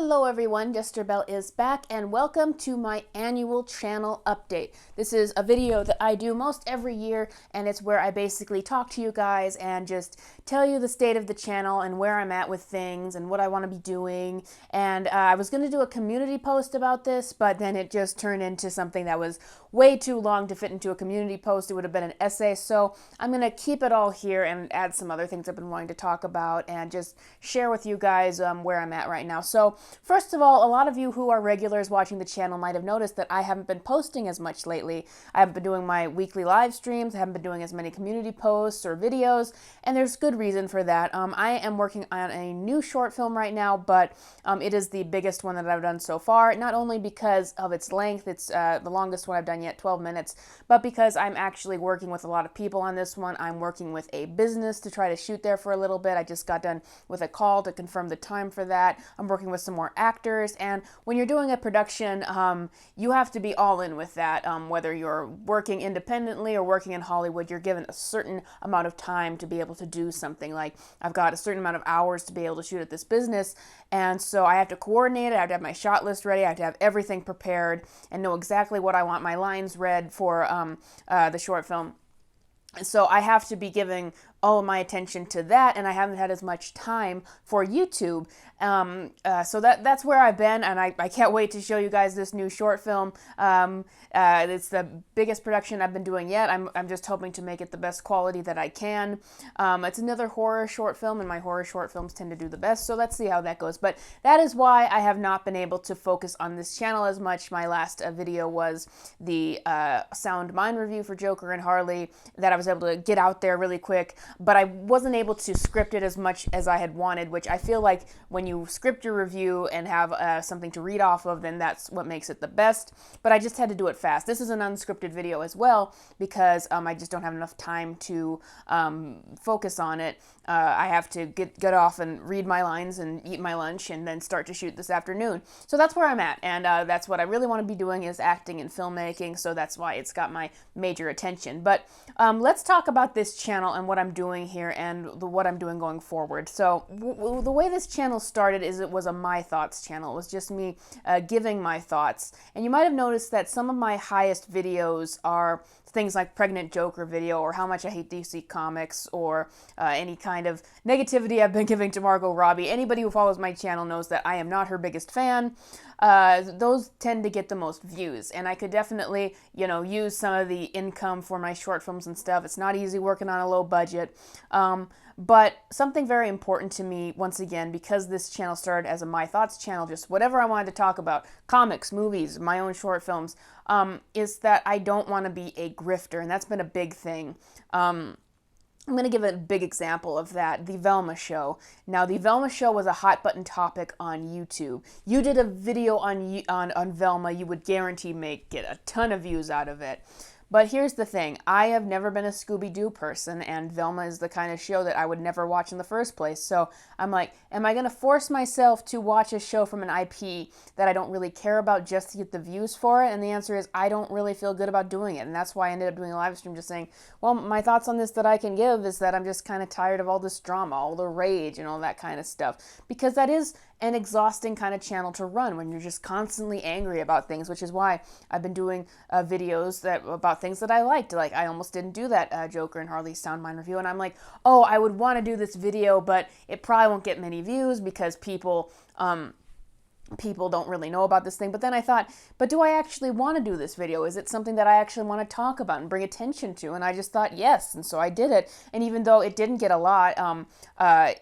Hello everyone, Jester Bell is back and welcome to my annual channel update. This is a video that I do most every year, and it's where I basically talk to you guys and just tell you the state of the channel and where I'm at with things and what I want to be doing. And I was going to do a community post about this, but then it just turned into something that was way too long to fit into a community post. It would have been an essay, so I'm going to keep it all here and add some other things I've been wanting to talk about and just share with you guys where I'm at right now. So first of all, a lot of you who are regulars watching the channel might have noticed that I haven't been posting as much lately. I haven't been doing my weekly live streams, I haven't been doing as many community posts or videos, and there's good reason for that. I am working on a new short film right now, but it is the biggest one that I've done so far, not only because of its length, it's the longest one I've done yet, 12 minutes, but because I'm actually working with a lot of people on this one. I'm working with a business to try to shoot there for a little bit. I just got done with a call to confirm the time for that. I'm working with some more actors, and when you're doing a production, you have to be all in with that. Whether you're working independently or working in Hollywood, you're given a certain amount of time to be able to do something. Like, I've got a certain amount of hours to be able to shoot at this business, and so I have to coordinate it. I have to have my shot list ready, I have to have everything prepared and know exactly what I want my lines read for the short film. So I have to be giving all of my attention to that, and I haven't had as much time for YouTube. So that's where I've been, and I can't wait to show you guys this new short film. It's the biggest production I've been doing yet. I'm just hoping to make it the best quality that I can. It's another horror short film, and my horror short films tend to do the best, so let's see how that goes. But that is why I have not been able to focus on this channel as much. My last video was the Sound Mind review for Joker and Harley that I was able to get out there really quick, but I wasn't able to script it as much as I had wanted, which I feel like when you script your review and have something to read off of, then that's what makes it the best. But I just had to do it fast. This is an unscripted video as well because I just don't have enough time to focus on it. I have to get off and read my lines and eat my lunch and then start to shoot this afternoon. So that's where I'm at, and that's what I really want to be doing, is acting and filmmaking, so that's why it's got my major attention. But let's talk about this channel and what I'm doing here and what I'm doing going forward. So the way this channel started is it was a My Thoughts channel. It was just me giving my thoughts, and you might have noticed that some of my highest videos are things like Pregnant Joker video, or how much I hate DC Comics, or any kind of negativity I've been giving to Margot Robbie. Anybody who follows my channel knows that I am not her biggest fan. Those tend to get the most views, and I could definitely, use some of the income for my short films and stuff. It's not easy working on a low budget. But something very important to me, once again, because this channel started as a My Thoughts channel, just whatever I wanted to talk about, comics, movies, my own short films, is that I don't want to be a grifter, and that's been a big thing. I'm going to give a big example of that, the Velma Show. Now, the Velma Show was a hot button topic on YouTube. You did a video on Velma, you would guarantee get a ton of views out of it. But here's the thing, I have never been a Scooby-Doo person, and Velma is the kind of show that I would never watch in the first place. So I'm like, am I going to force myself to watch a show from an IP that I don't really care about just to get the views for it? And the answer is, I don't really feel good about doing it. And that's why I ended up doing a live stream just saying, well, my thoughts on this that I can give is that I'm just kind of tired of all this drama, all the rage and all that kind of stuff. Because that is an exhausting kind of channel to run when you're just constantly angry about things, which is why I've been doing videos about things that I liked. Like, I almost didn't do that Joker and Harley Sound Mind review, and I'm like, oh, I would want to do this video, but it probably won't get many views because people don't really know about this thing. But then I thought, but do I actually want to do this video? Is it something that I actually want to talk about and bring attention to? And I just thought yes, and so I did it. And even though it didn't get a lot,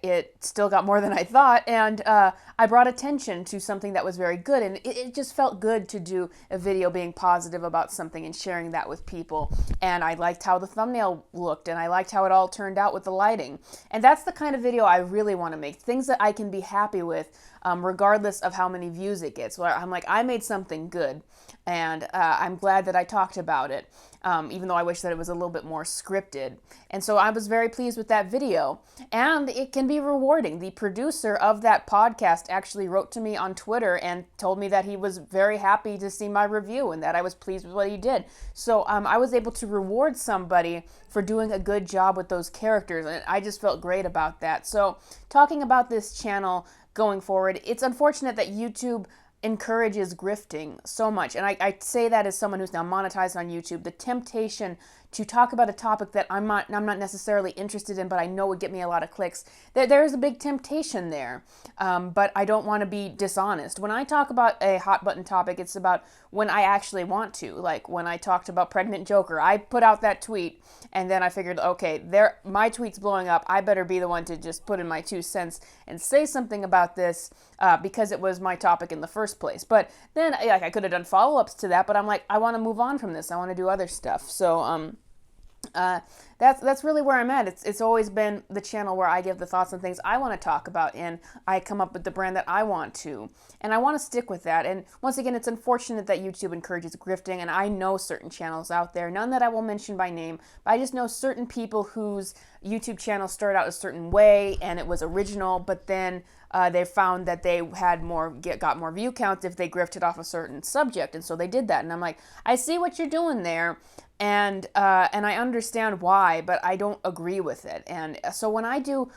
it still got more than I thought, and I brought attention to something that was very good, and it just felt good to do a video being positive about something and sharing that with people. And I liked how the thumbnail looked, and I liked how it all turned out with the lighting. And that's the kind of video I really want to make, things that I can be happy with, regardless of how many views it gets. Where I'm like, I made something good, and I'm glad that I talked about it. even though I wish that it was a little bit more scripted. And so I was very pleased with that video. And it can be rewarding. The producer of that podcast actually wrote to me on Twitter and told me that he was very happy to see my review and that I was pleased with what he did. So I was able to reward somebody for doing a good job with those characters, and I just felt great about that. So talking about this channel going forward, it's unfortunate that YouTube encourages grifting so much. And I say that as someone who's now monetized on YouTube. The temptation to talk about a topic that I'm not necessarily interested in, but I know would get me a lot of clicks. There is a big temptation there, but I don't want to be dishonest. When I talk about a hot button topic, it's about when I actually want to. Like when I talked about Pregnant Joker, I put out that tweet, and then I figured, okay, my tweet's blowing up. I better be the one to just put in my 2 cents and say something about this because it was my topic in the first place. But then I could have done follow-ups to that, but I'm like, I want to move on from this. I want to do other stuff. So that's really where I'm at. It's always been the channel where I give the thoughts on things I want to talk about, and I come up with the brand that I want to, and I want to stick with that. And once again, it's unfortunate that YouTube encourages grifting, and I know certain channels out there, none that I will mention by name, but I just know certain people whose YouTube channel started out a certain way and it was original, but then they found that they had got more view counts if they grifted off a certain subject, and so they did that. And I'm like, I see what you're doing there, and I understand why, but I don't agree with it. And so when I do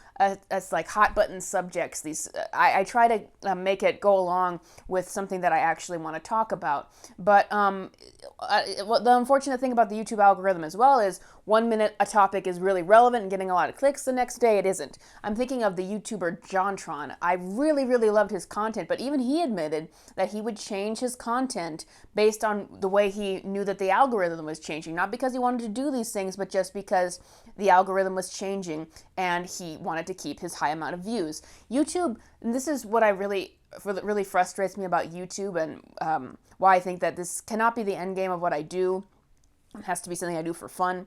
like hot button subjects, I try to make it go along with something that I actually want to talk about. But the unfortunate thing about the YouTube algorithm as well is 1 minute a topic is really relevant and getting a lot of clicks, the next day it isn't. I'm thinking of the YouTuber JonTron. I really, really loved his content, but even he admitted that he would change his content based on the way he knew that the algorithm was changing. Not because he wanted to do these things, but just because the algorithm was changing and he wanted to keep his high amount of views. YouTube, and this is what really frustrates me about YouTube, and why I think that this cannot be the end game of what I do. It has to be something I do for fun,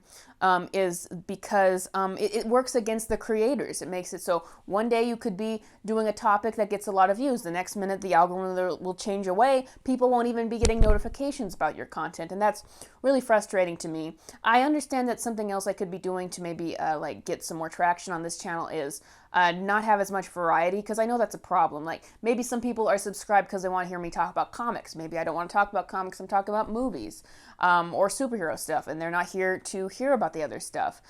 is because it works against the creators. It makes it so one day you could be doing a topic that gets a lot of views. The next minute the algorithm will change away. People won't even be getting notifications about your content, and that's really frustrating to me. I understand that something else I could be doing to maybe like get some more traction on this channel is not have as much variety, because I know that's a problem. Like maybe some people are subscribed because they want to hear me talk about comics. Maybe I don't want to talk about comics, I'm talking about movies or superhero stuff, and they're not here to hear about the other stuff.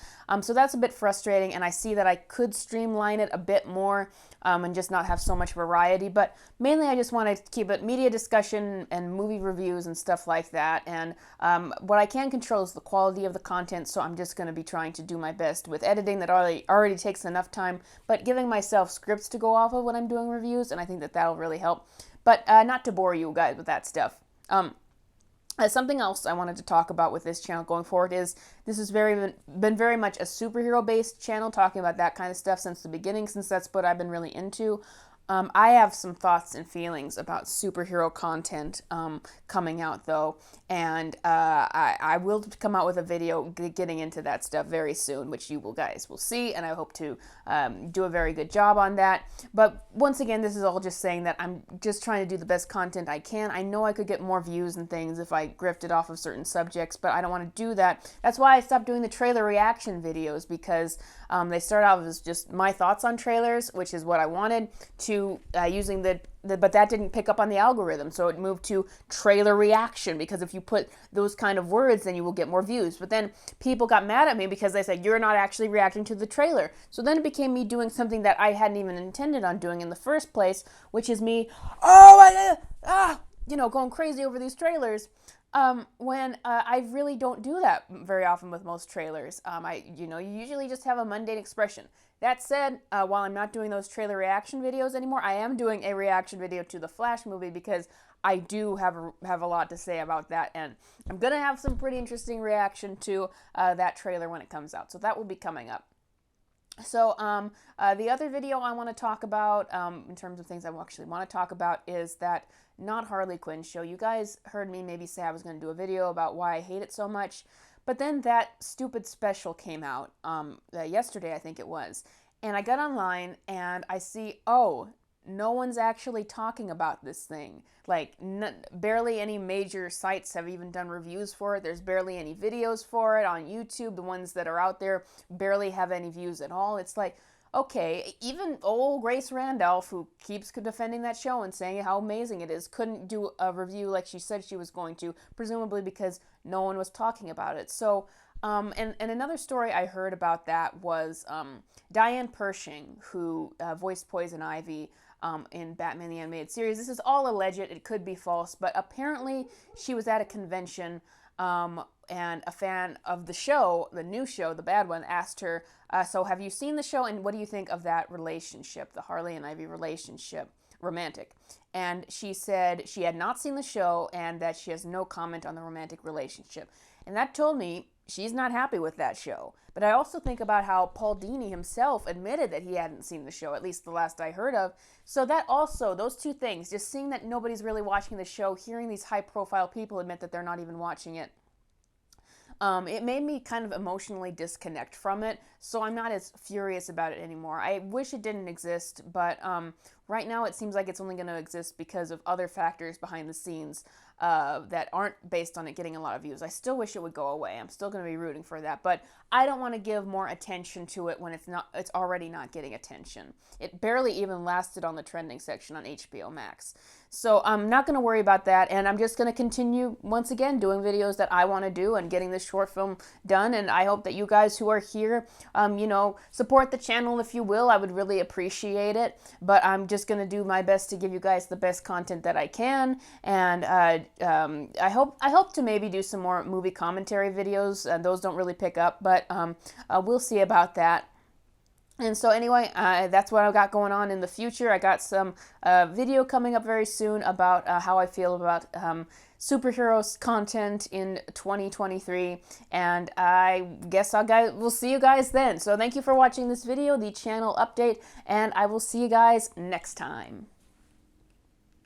So that's a bit frustrating, and I see that I could streamline it a bit more and just not have so much variety. But mainly I just want to keep it media discussion and movie reviews and stuff like that. And what I can control is the quality of the content, so I'm just going to be trying to do my best with editing that already takes enough time, but giving myself scripts to go off of when I'm doing reviews, and I think that that'll really help. But not to bore you guys with that stuff. Something else I wanted to talk about with this channel going forward is this has been very much a superhero-based channel, talking about that kind of stuff since the beginning, since that's what I've been really into. I have some thoughts and feelings about superhero content coming out, though, and I will come out with a video getting into that stuff very soon, which you guys will see, and I hope to do a very good job on that. But once again, this is all just saying that I'm just trying to do the best content I can. I know I could get more views and things if I grifted off of certain subjects, but I don't want to do that. That's why I stopped doing the trailer reaction videos, because they start out as just my thoughts on trailers, which is what I wanted, to using but that didn't pick up on the algorithm, so it moved to trailer reaction, because if you put those kind of words, then you will get more views. But then people got mad at me because they said, you're not actually reacting to the trailer. So then it became me doing something that I hadn't even intended on doing in the first place, which is me, going crazy over these trailers. When I really don't do that very often with most trailers. You usually just have a mundane expression. That said, while I'm not doing those trailer reaction videos anymore, I am doing a reaction video to the Flash movie, because I do have a lot to say about that, and I'm gonna have some pretty interesting reaction to that trailer when it comes out. So that will be coming up. So the other video I want to talk about, in terms of things I actually want to talk about, is that Not Harley Quinn show. You guys heard me maybe say I was going to do a video about why I hate it so much, but then that stupid special came out yesterday, I think it was, and I got online and I see, no one's actually talking about this thing. Like, barely any major sites have even done reviews for it. There's barely any videos for it on YouTube. The ones that are out there barely have any views at all. It's like, okay, even old Grace Randolph, who keeps defending that show and saying how amazing it is, couldn't do a review like she said she was going to, presumably because no one was talking about it. So, and another story I heard about that was Diane Pershing, who voiced Poison Ivy in Batman the Animated Series. This is all alleged. It could be false, but apparently she was at a convention and a fan of the show, the new show, the bad one, asked her, so have you seen the show, and what do you think of that relationship, the Harley and Ivy relationship, romantic? And she said she had not seen the show and that she has no comment on the romantic relationship. And that told me she's not happy with that show. But I also think about how Paul Dini himself admitted that he hadn't seen the show, at least the last I heard of. So that also, those two things, just seeing that nobody's really watching the show, hearing these high-profile people admit that they're not even watching it, it made me kind of emotionally disconnect from it, so I'm not as furious about it anymore. I wish it didn't exist, but right now it seems like it's only going to exist because of other factors behind the scenes that aren't based on it getting a lot of views. I still wish it would go away. I'm still going to be rooting for that, but I don't want to give more attention to it when it's already not getting attention. It barely even lasted on the trending section on HBO Max. So I'm not going to worry about that, and I'm just going to continue, once again, doing videos that I want to do and getting this short film done, and I hope that you guys who are here, support the channel if you will. I would really appreciate it, but I'm just going to do my best to give you guys the best content that I can, and I hope to maybe do some more movie commentary videos. Those don't really pick up, but we'll see about that. And so anyway, that's what I've got going on in the future. I got some video coming up very soon about how I feel about superheroes content in 2023, and I guess we'll see you guys then. So thank you for watching this video, the channel update, and I will see you guys next time.